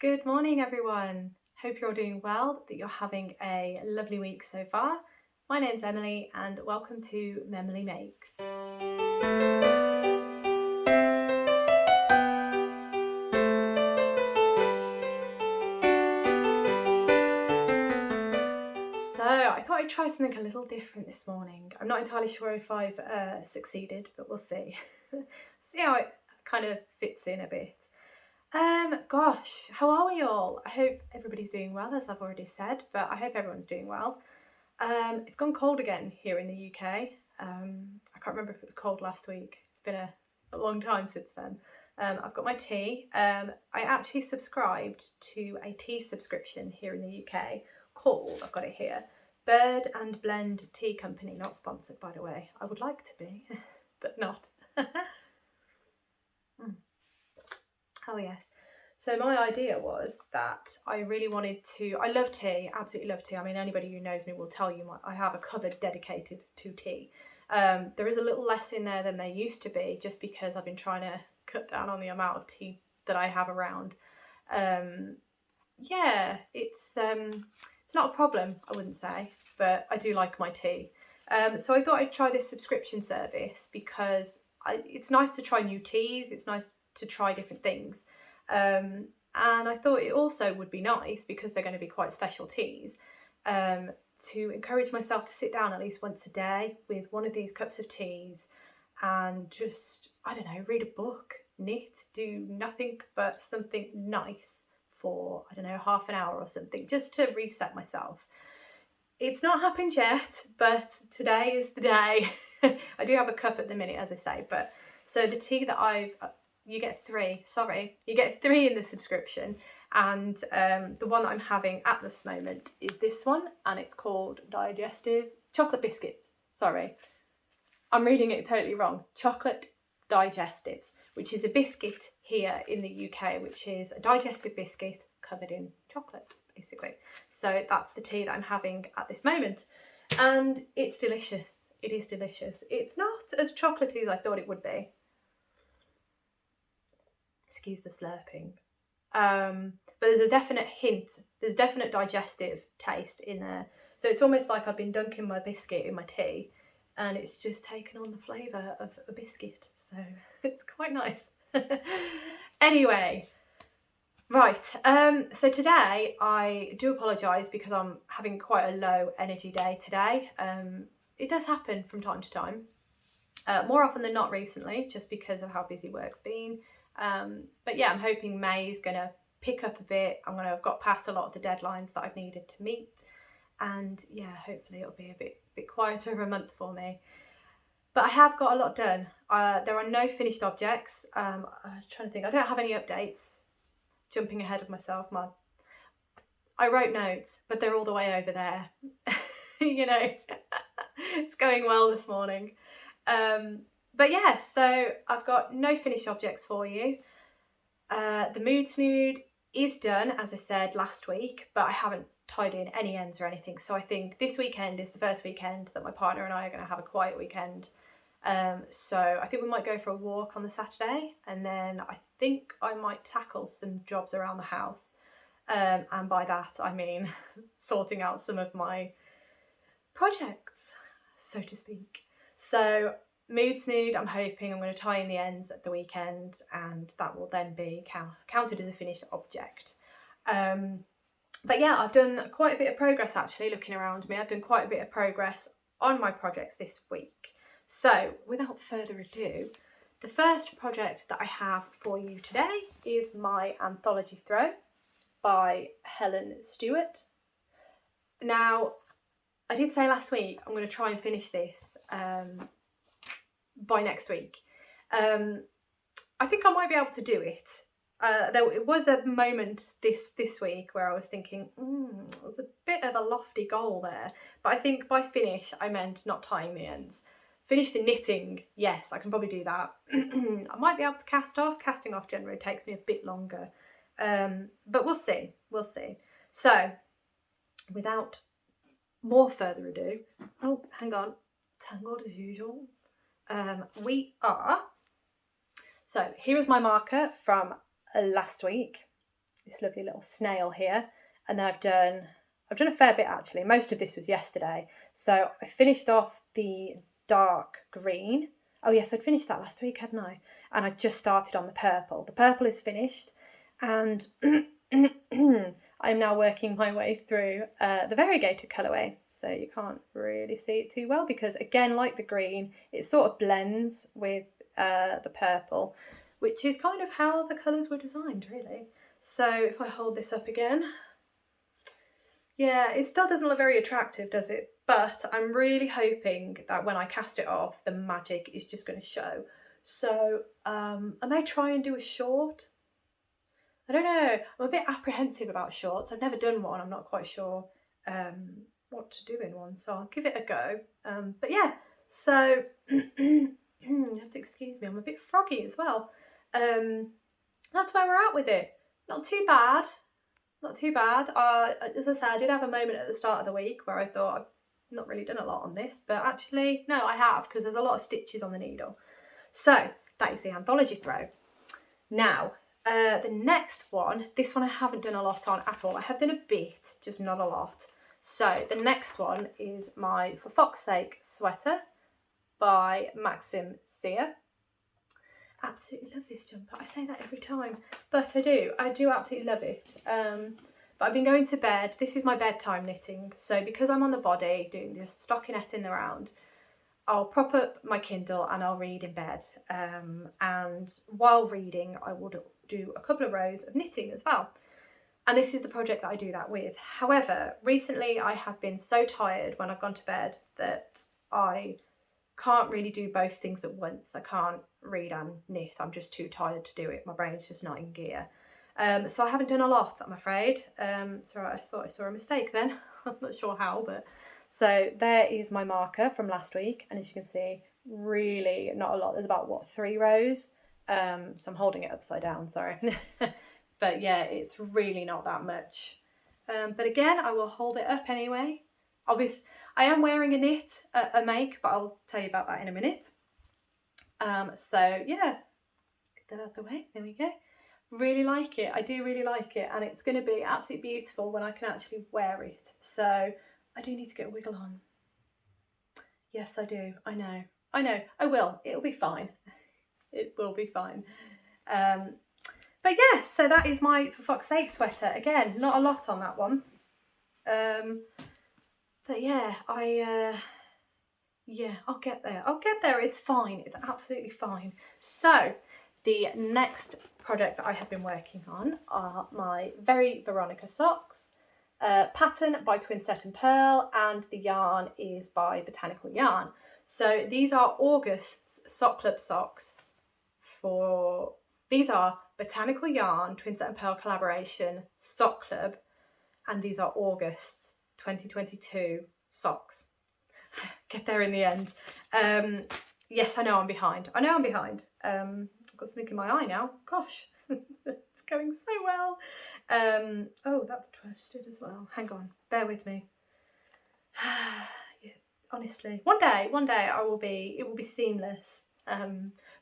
Good morning, everyone. Hope you're all doing well, that you're having a lovely week so far. My name's Emily and welcome to MemilyMakes. So I thought I'd try something a little different this morning. I'm not entirely sure if I've succeeded, but we'll see. See how it kind of fits in a bit. Gosh, how are we all? I hope everybody's doing well, as I've already said, but I hope everyone's doing well. It's gone cold again here in the UK. I can't remember if it was cold last week. It's been a long time since then. I've got my tea. I actually subscribed to a tea subscription here in the UK called, I've got it here, Bird and Blend Tea Company. Not sponsored, by the way. I would like to be, but not. Oh yes. So my idea was that I really wanted to, I love tea, absolutely love tea. I mean, anybody who knows me will tell you I have a cupboard dedicated to tea. There is a little less in there than there used to be, just because I've been trying to cut down on the amount of tea that I have around. Yeah, it's not a problem, I wouldn't say, but I do like my tea. So I thought I'd try this subscription service because it's nice to try new teas, it's nice to try different things. And I thought it also would be nice, because they're going to be quite special teas, to encourage myself to sit down at least once a day with one of these cups of teas and just, I don't know, read a book, knit, do nothing but something nice for, I don't know, half an hour or something, just to reset myself. It's not happened yet, but today is the day. I do have a cup at the minute, as I say, but so the tea that you get three in the subscription, and the one that I'm having at this moment is this one, and it's called Digestive Chocolate Biscuits. Sorry, I'm reading it totally wrong. Chocolate Digestives, which is a biscuit here in the UK, which is a digestive biscuit covered in chocolate, basically. So that's the tea that I'm having at this moment, and it's delicious. It is delicious. It's not as chocolatey as I thought it would be. Excuse the slurping. But there's a definite hint, there's definite digestive taste in there. So it's almost like I've been dunking my biscuit in my tea and it's just taken on the flavour of a biscuit. So it's quite nice. Anyway, right. So today I do apologise because I'm having quite a low energy day today. It does happen from time to time. More often than not recently, just because of how busy work's been. But yeah, I'm hoping May is going to pick up a bit. I'm going to have got past a lot of the deadlines that I've needed to meet, and yeah, hopefully it'll be a bit quieter of a month for me. But I have got a lot done. There are no finished objects. I'm trying to think. I don't have any updates. Jumping ahead of myself, I wrote notes, but they're all the way over there. You know, it's going well this morning. But yeah, so I've got no finished objects for you. The mood snood is done, as I said last week, but I haven't tied in any ends or anything. So I think this weekend is the first weekend that my partner and I are going to have a quiet weekend. So I think we might go for a walk on the Saturday, and then I think I might tackle some jobs around the house. And by that I mean sorting out some of my projects, so to speak. So mood snood, I'm hoping I'm going to tie in the ends at the weekend, and that will then be counted as a finished object. But yeah, I've done quite a bit of progress actually, looking around me. I've done quite a bit of progress on my projects this week. So without further ado, the first project that I have for you today is my anthology throw by Helen Stewart. Now, I did say last week I'm going to try and finish this by next week. I think I might be able to do it. There was a moment this week where I was thinking, it was a bit of a lofty goal there. But I think by finish, I meant not tying the ends. Finish the knitting, yes, I can probably do that. I might be able to cast off. Casting off generally takes me a bit longer. But we'll see. So, without more further ado, oh, hang on, tangled as usual. We are, so here is my marker from last week. this lovely little snail here, and then I've done a fair bit actually. Most of this was yesterday. So I finished off the dark green. Oh yes, I'd finished that last week, hadn't I? And I just started on the purple. The purple is finished, and I'm now working my way through the variegated colourway. So you can't really see it too well because, again, like the green, it sort of blends with the purple, which is kind of how the colours were designed, really. So if I hold this up again, yeah, it still doesn't look very attractive, does it? But I'm really hoping that when I cast it off, the magic is just going to show. So I may try and do a short. I don't know, I'm a bit apprehensive about shorts. I've never done one. I'm not quite sure what to do in one, so I'll give it a go. But yeah, so you have to excuse me, I'm a bit froggy as well. That's where we're at with it. Not too bad. Not too bad. As I said, I did have a moment at the start of the week where I thought I've not really done a lot on this, but actually, no, I have, because there's a lot of stitches on the needle. So that is the anthology throw. Now, the next one, this one I haven't done a lot on at all. I have done a bit, just not a lot. So the next one is my For Fox's Sake sweater by Maxim Sear. Absolutely love this jumper. I say that every time, but I do absolutely love it. But I've been going to bed. This is my bedtime knitting, so because I'm on the body doing the stockinetting around, I'll prop up my Kindle and I'll read in bed, and while reading I would do a couple of rows of knitting as well, and this is the project that I do that with. However, recently I have been so tired when I've gone to bed that I can't really do both things at once. I can't read and knit. I'm just too tired to do it. My brain's just not in gear. So I haven't done a lot, I'm afraid. So I thought I saw a mistake then. I'm not sure how, but so there is my marker from last week, and as you can see, really not a lot. There's about, what, 3 rows? So I'm holding it upside down, sorry. But yeah, it's really not that much. But again, I will hold it up anyway. Obviously, I am wearing a knit, a make, but I'll tell you about that in a minute. So yeah, get that out of the way, there we go. Really like it, I do really like it, and it's going to be absolutely beautiful when I can actually wear it. So I do need to get a wiggle on. Yes, I do. I know. I will. It'll be fine. It will be fine. But yeah, so that is my For Fox's Sake sweater. Again, not a lot on that one. But yeah, I'll get there. It's fine. It's absolutely fine. So the next project that I have been working on are my Very Veronica socks. Pattern by Twinset and Pearl, and the yarn is by Botanical Yarn. So these are August's Sock Club socks. These are Botanical Yarn, Twinset and Pearl collaboration sock club, and these are August's 2022 socks. Get there in the end. Yes, I know I'm behind. I've got something in my eye now. Gosh, it's going so well. Oh, that's twisted as well. Hang on, bear with me. Yeah, honestly, one day it will be seamless.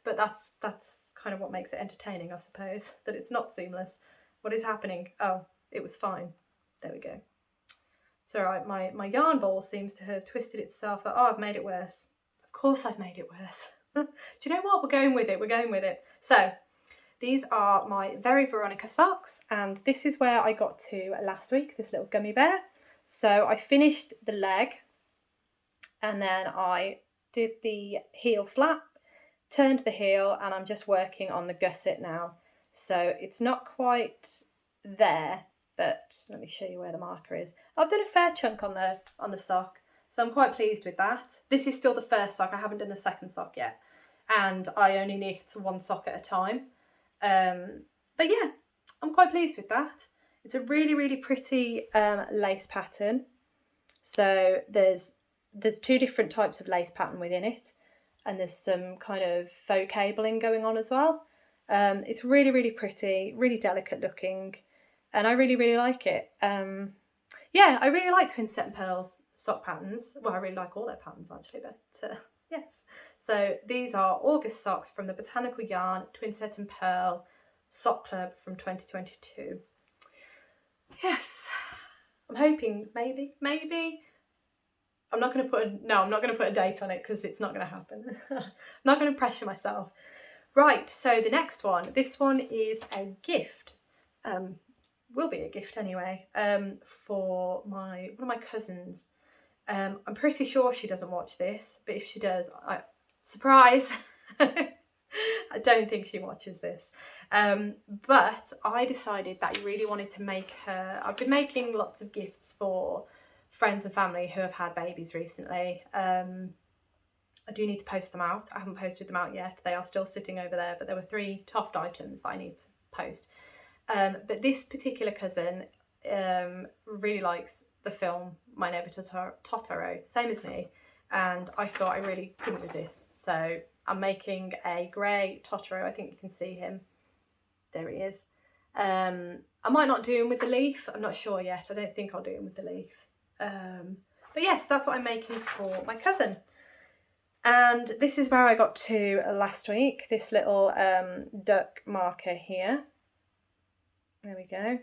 But that's kind of what makes it entertaining, I suppose, that it's not seamless. What is happening? Oh, it was fine. There we go. It's all right. My yarn ball seems to have twisted itself. Oh, I've made it worse. Of course I've made it worse. Do you know what? We're going with it. So these are my Very Veronica socks, and this is where I got to last week, this little gummy bear. So I finished the leg, and then I did the heel flap, turned the heel, and I'm just working on the gusset now. So it's not quite there, but let me show you where the marker is. I've done a fair chunk on the sock, so I'm quite pleased with that. This is still the first sock. I haven't done the second sock yet, and I only knit one sock at a time. But yeah, I'm quite pleased with that. It's a really, really pretty lace pattern. So there's 2 different types of lace pattern within it, and there's some kind of faux cabling going on as well. It's really, really pretty, really delicate looking, and I really, really like it. Yeah, I really like Twinset and Pearl's sock patterns. Well, I really like all their patterns actually, but yes. So these are August socks from the Botanical Yarn Twinset and Pearl Sock Club from 2022. yes, I'm hoping maybe. I'm not going to put a date on it because it's not going to happen. I'm not going to pressure myself. Right, so the next one, this one is a gift. Will be a gift anyway, for one of my cousins. I'm pretty sure she doesn't watch this, but if she does, surprise! I don't think she watches this. But I decided that I really wanted to make her... I've been making lots of gifts for friends and family who have had babies recently. I do need to post them out. I haven't posted them out yet. They are still sitting over there, but there were 3 Toft items that I need to post. But this particular cousin really likes the film My Neighbour Totoro, same as me, and I thought I really couldn't resist. So I'm making a grey Totoro. I think you can see him. There he is. I might not do him with the leaf. I'm not sure yet. I don't think I'll do him with the leaf. But yes, that's what I'm making for my cousin. And this is where I got to last week, this little duck marker here. There we go.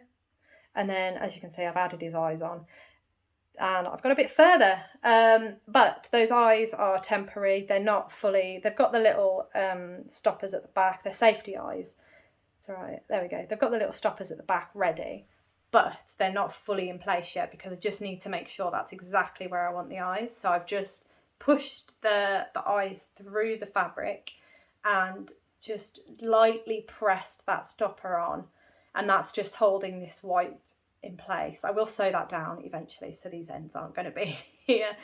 And then, as you can see, I've added his eyes on. And I've got a bit further. But those eyes are temporary. They're not fully... They've got the little stoppers at the back. They're safety eyes. It's all right. There we go. They've got the little stoppers at the back ready. But they're not fully in place yet because I just need to make sure that's exactly where I want the eyes. So I've just pushed the eyes through the fabric and just lightly pressed that stopper on, and that's just holding this white in place. I will sew that down eventually so these ends aren't going to be here,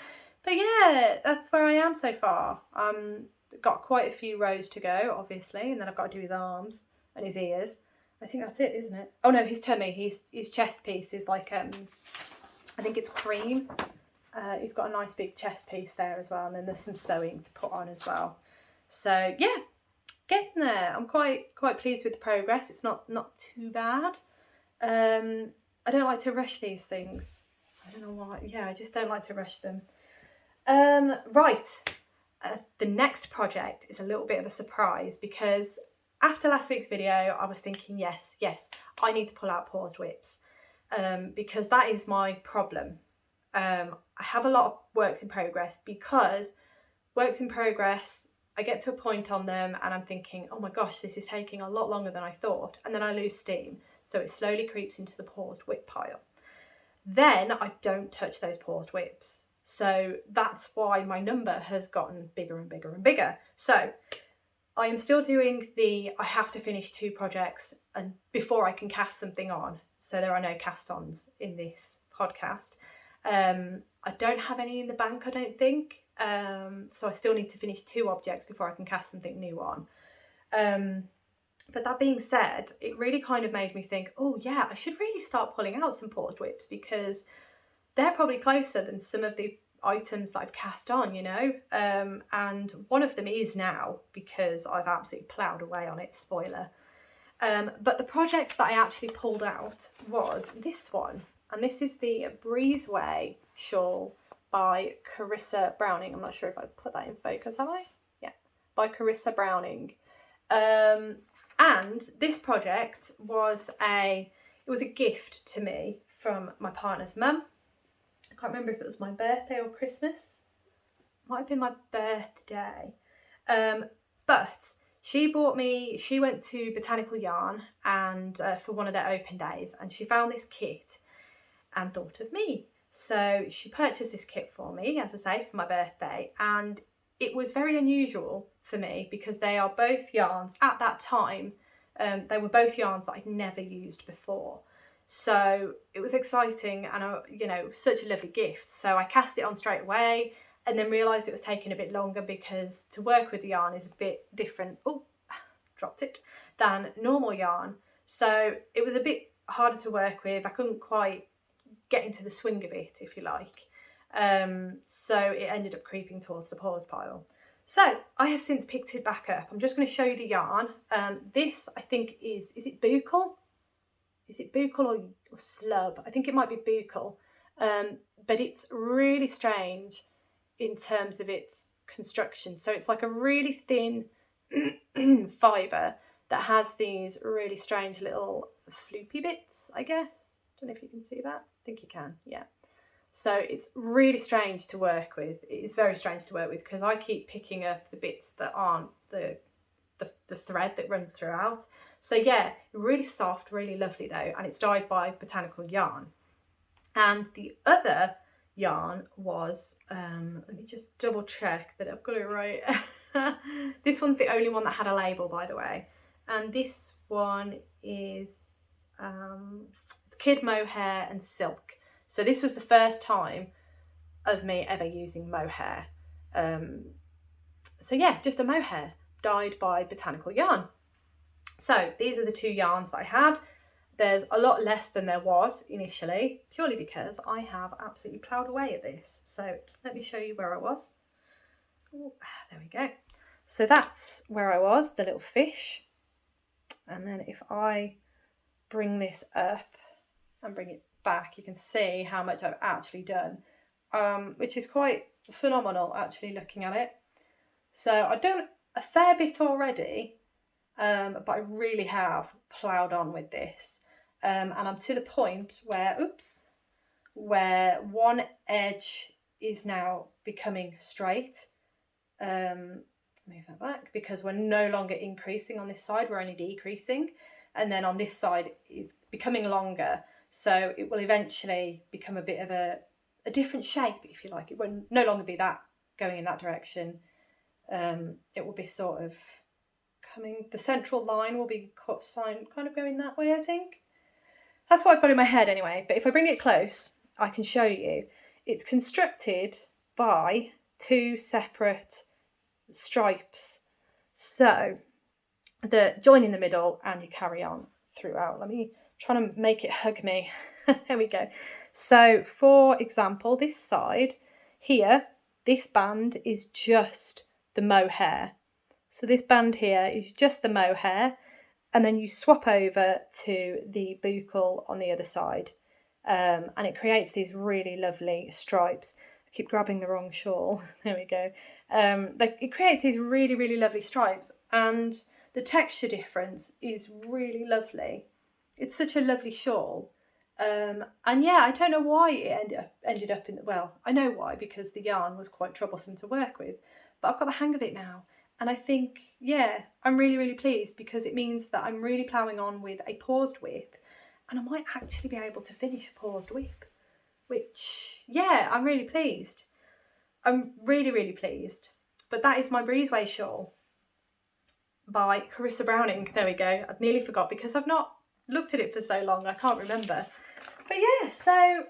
but yeah, that's where I am so far. Got quite a few rows to go, obviously, and then I've got to do his arms and his ears. I think that's it, isn't it? Oh no, his tummy, his chest piece is like I think it's cream. He's got a nice big chest piece there as well, and then there's some sewing to put on as well. So yeah, getting there. I'm quite pleased with the progress. It's not too bad. I don't like to rush these things. I don't know why. Yeah, I just don't like to rush them. Right. The next project is a little bit of a surprise because after last week's video, I was thinking, yes, I need to pull out paused WIPs because that is my problem. I have a lot of works in progress because works in progress, I get to a point on them and I'm thinking, oh my gosh, this is taking a lot longer than I thought. And then I lose steam. So it slowly creeps into the paused WIP pile. Then I don't touch those paused WIPs. So that's why my number has gotten bigger and bigger and bigger. So I am still doing I have to finish 2 projects and before I can cast something on. So there are no cast-ons in this podcast. I don't have any in the bank, I don't think. So I still need to finish 2 objects before I can cast something new on. But that being said, it really kind of made me think, oh yeah, I should really start pulling out some paused WIPs because they're probably closer than some of the items that I've cast on, you know. And one of them is now because I've absolutely ploughed away on it, spoiler. But the project that I actually pulled out was this one. And this is the Breezeway shawl by Carissa Browning. I'm not sure if I put that in focus, have I? Yeah, by Carissa Browning. And this project was a gift to me from my partner's mum. I can't remember if it was my birthday or Christmas. Might have been my birthday. But she went to Botanical Yarn and for one of their open days, and she found this kit and thought of me. So she purchased this kit for me, as I say, for my birthday, and it was very unusual for me because they are both yarns at that time. They were both yarns that I'd never used before. So it was exciting and, you know, such a lovely gift. So I cast it on straight away and then realised it was taking a bit longer because to work with the yarn is a bit different, than normal yarn. So it was a bit harder to work with. I couldn't quite get into the swing of it, if you like. So it ended up creeping towards the pause pile. So I have since picked it back up. I'm just going to show you the yarn. This I think is it buccal? Is it buccal or slub? I think it might be buccal. But it's really strange in terms of its construction. So it's like a really thin fibre that has these really strange little floopy bits, I guess. don't know if you can see that. I think you can, yeah. So it's really strange to work with. It is very strange to work with because I keep picking up the bits that aren't the thread that runs throughout. So yeah, really soft, really lovely though, and it's dyed by Botanical Yarn. And the other yarn was, let me just double check that I've got it right. This one's the only one that had a label, by the way. And this one is Kid Mohair and Silk. So this was the first time of me ever using mohair. So yeah, just a mohair dyed by Botanical Yarn. So these are the two yarns that I had. There's a lot less than there was initially, purely because I have absolutely ploughed away at this. So let me show you where I was. Ooh, there we go. So that's where I was, the little fish. And then if I bring this up and bring it back, you can see how much I've actually done, which is quite phenomenal actually looking at it. So I've done a fair bit already, but I really have ploughed on with this. And I'm to the point where, where one edge is now becoming straight. Move that back because we're no longer increasing on this side, we're only decreasing. And then on this side it's becoming longer. So it will eventually become a bit of a different shape, if you like. It will no longer be that going in that direction. It will be sort of coming, the central line will be kind of going that way, I think. That's what I've got in my head anyway, but if I bring it close, I can show you. It's constructed by two separate stripes. So the join in the middle and you carry on throughout. Let me try to make it hug me. There we go. So for example, this side here, this band is just the mohair. So this band here is just the mohair, and then you swap over to the buckle on the other side, and it creates these really lovely stripes. I keep grabbing the wrong shawl. There we go. It creates these really, really lovely stripes, and the texture difference is really lovely. It's such a lovely shawl. And yeah, I don't know why it ended up in, well, I know why, because the yarn was quite troublesome to work with, but I've got the hang of it now. And I think, yeah, I'm really, really pleased because it means that I'm really ploughing on with a paused WIP, and I might actually be able to finish a paused WIP, which, yeah, I'm really pleased. I'm really, really pleased. But that is my Breezeway shawl by Carissa Browning. There we go. I'd nearly forgot because I've not looked at it for so long. I can't remember. But yeah, so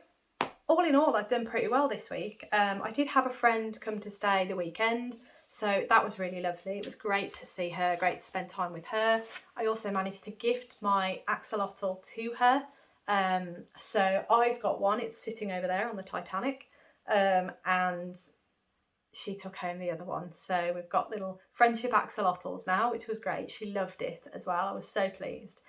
all in all, I've done pretty well this week. I did have a friend come to stay the weekend, so that was really lovely. It was great to see her, great to spend time with her. I also managed to gift my axolotl to her. So I've got one, it's sitting over there on the Titanic, and she took home the other one. So we've got little friendship axolotls now, which was great. She loved it as well. I was so pleased.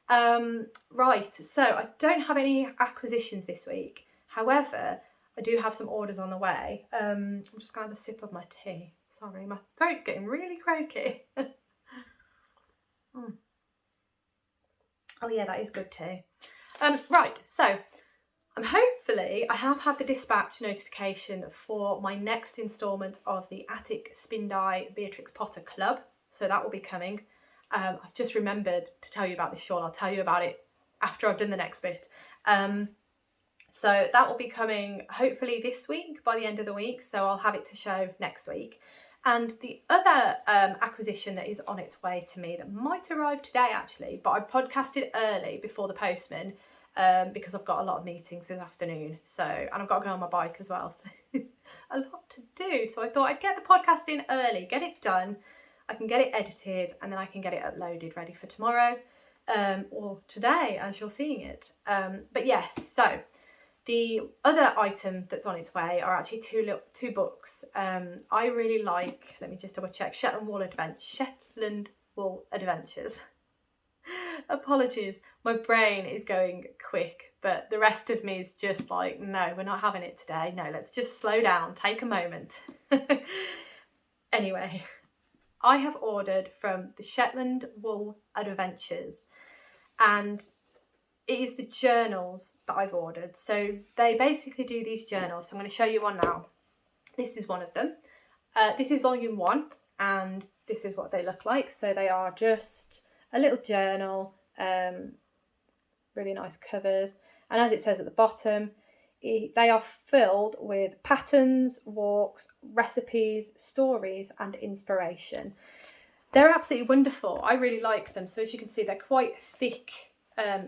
Right, so I don't have any acquisitions this week. However, I do have some orders on the way. I'm just going to have a sip of my tea. Sorry, my throat's getting really croaky. Oh yeah, that is good tea. Right, so hopefully I have had the dispatch notification for my next instalment of the Attic Spin Dye Beatrix Potter Club. So that will be coming. I've just remembered to tell you about this shawl. I'll tell you about it after I've done the next bit. So that will be coming hopefully this week, by the end of the week. So I'll have it to show next week. And the other acquisition that is on its way to me that might arrive today actually, but I podcasted early before the postman because I've got a lot of meetings this afternoon. So, and I've got to go on my bike as well. So a lot to do. So I thought I'd get the podcast in early, get it done. I can get it edited and then I can get it uploaded ready for tomorrow or today as you're seeing it. But yes, so the other item that's on its way are actually two books. I really like, let me just double check, Shetland Wool Adventures. Apologies, my brain is going quick, but the rest of me is just like, no, we're not having it today. No, let's just slow down, take a moment. Anyway, I have ordered from the Shetland Wool Adventures, and it is the journals that I've ordered. So they basically do these journals. So I'm going to show you one now. This is one of them. This is volume 1, and this is what they look like. So they are just a little journal, really nice covers. And as it says at the bottom, they are filled with patterns, walks, recipes, stories, and inspiration. They're absolutely wonderful. I really like them. So as you can see, they're quite thick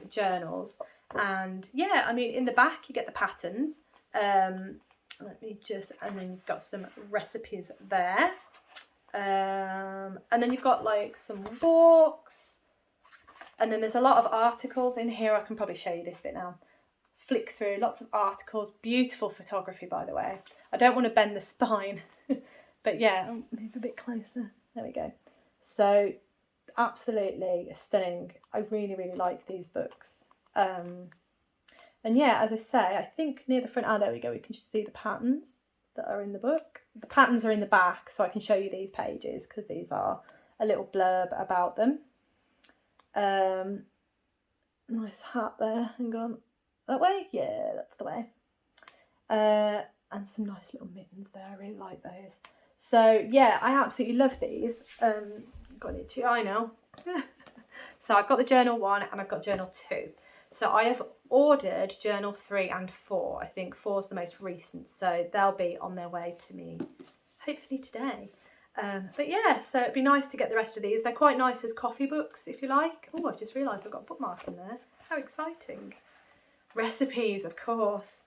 journals. And yeah, I mean, in the back, you get the patterns. Let me just, and then you've got some recipes there. And then you've got like some walks. And then there's a lot of articles in here. I can probably show you this bit now. Flick through, lots of articles. Beautiful photography, by the way. I don't want to bend the spine. But yeah, I'll move a bit closer. There we go. So absolutely stunning. I really, really like these books. And yeah, as I say, I think near the front, there we go, we can just see the patterns that are in the book. The patterns are in the back, so I can show you these pages because these are a little blurb about them. Nice hat there, hang on. That way? Yeah, that's the way. And some nice little mittens there, I really like those. So yeah, I absolutely love these. Got an itchy eye now. So I've got the journal 1 and I've got journal 2. So I have ordered journal 3 and 4. I think 4 is the most recent, so they'll be on their way to me hopefully today. But yeah, so it'd be nice to get the rest of these. They're quite nice as coffee books, if you like. Oh, I've just realised I've got a bookmark in there. How exciting. Recipes, of course.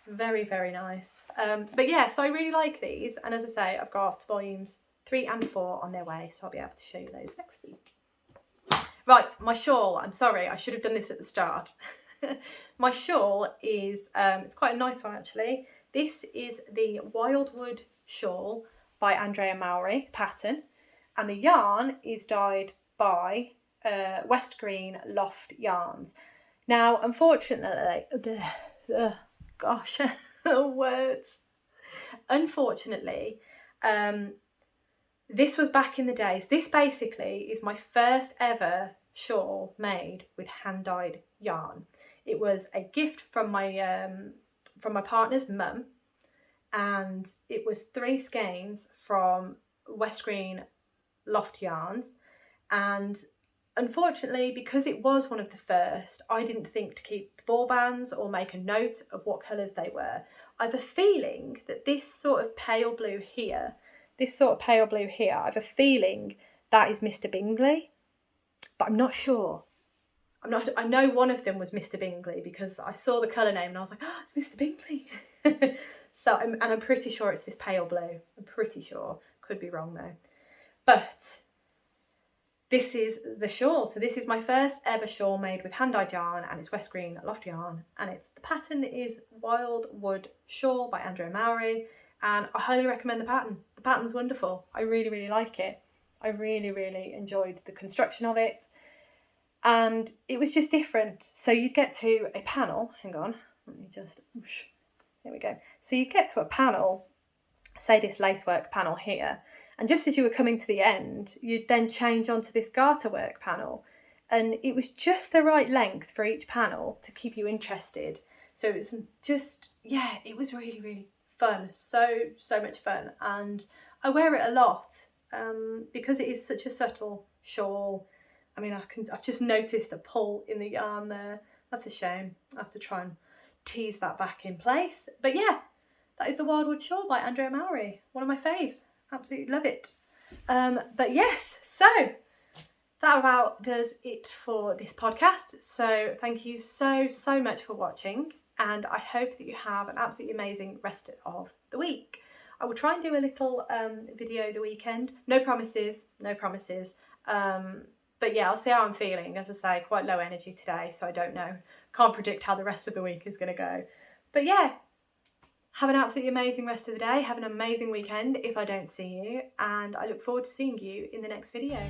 Very, very nice. But yeah, so I really like these. And as I say, I've got volumes 3 and 4 on their way, so I'll be able to show you those next week. Right, my shawl. I'm sorry, I should have done this at the start. My shawl is, it's quite a nice one actually. This is the Wildwood shawl by Andrea Mowry pattern, and the yarn is dyed by West Green Loft Yarns. Now, unfortunately, gosh, words. Unfortunately, this was back in the days. This basically is my first ever shawl made with hand-dyed yarn. It was a gift from my partner's mum, and it was 3 skeins from West Green Loft Yarns. And unfortunately, because it was one of the first, I didn't think to keep the ball bands or make a note of what colours they were. I have a feeling that this sort of pale blue here, I have a feeling that is Mr. Bingley, but I'm not sure. I know one of them was Mr. Bingley because I saw the colour name and I was like, oh, it's Mr. Bingley. So, I'm pretty sure it's this pale blue. I'm pretty sure. Could be wrong though. But this is the shawl. So this is my first ever shawl made with hand-dyed yarn, and it's West Green Loft Yarn, and the pattern is Wildwood Shawl by Andrea Mowry, and I highly recommend the pattern. The pattern's wonderful. I really, really like it. I really, really enjoyed the construction of it, and it was just different. So you get to a panel, hang on, let me just, whoosh, there we go. So you get to a panel, say this lacework panel here, and just as you were coming to the end, you'd then change onto this garter work panel, and it was just the right length for each panel to keep you interested. So it was just, yeah, it was really, really fun. So much fun, and I wear it a lot because it is such a subtle shawl. I mean, I've just noticed a pull in the yarn there. That's a shame. I have to try and tease that back in place. But yeah, that is the Wildwood Shawl by Andrea Mowry. One of my faves. Absolutely love it. But yes, so that about does it for this podcast. So thank you so much for watching, and I hope that you have an absolutely amazing rest of the week. I will try and do a little video the weekend. No promises. But yeah, I'll see how I'm feeling. As I say, quite low energy today, so I don't know. Can't predict how the rest of the week is going to go. But yeah, have an absolutely amazing rest of the day. Have an amazing weekend if I don't see you. And I look forward to seeing you in the next video.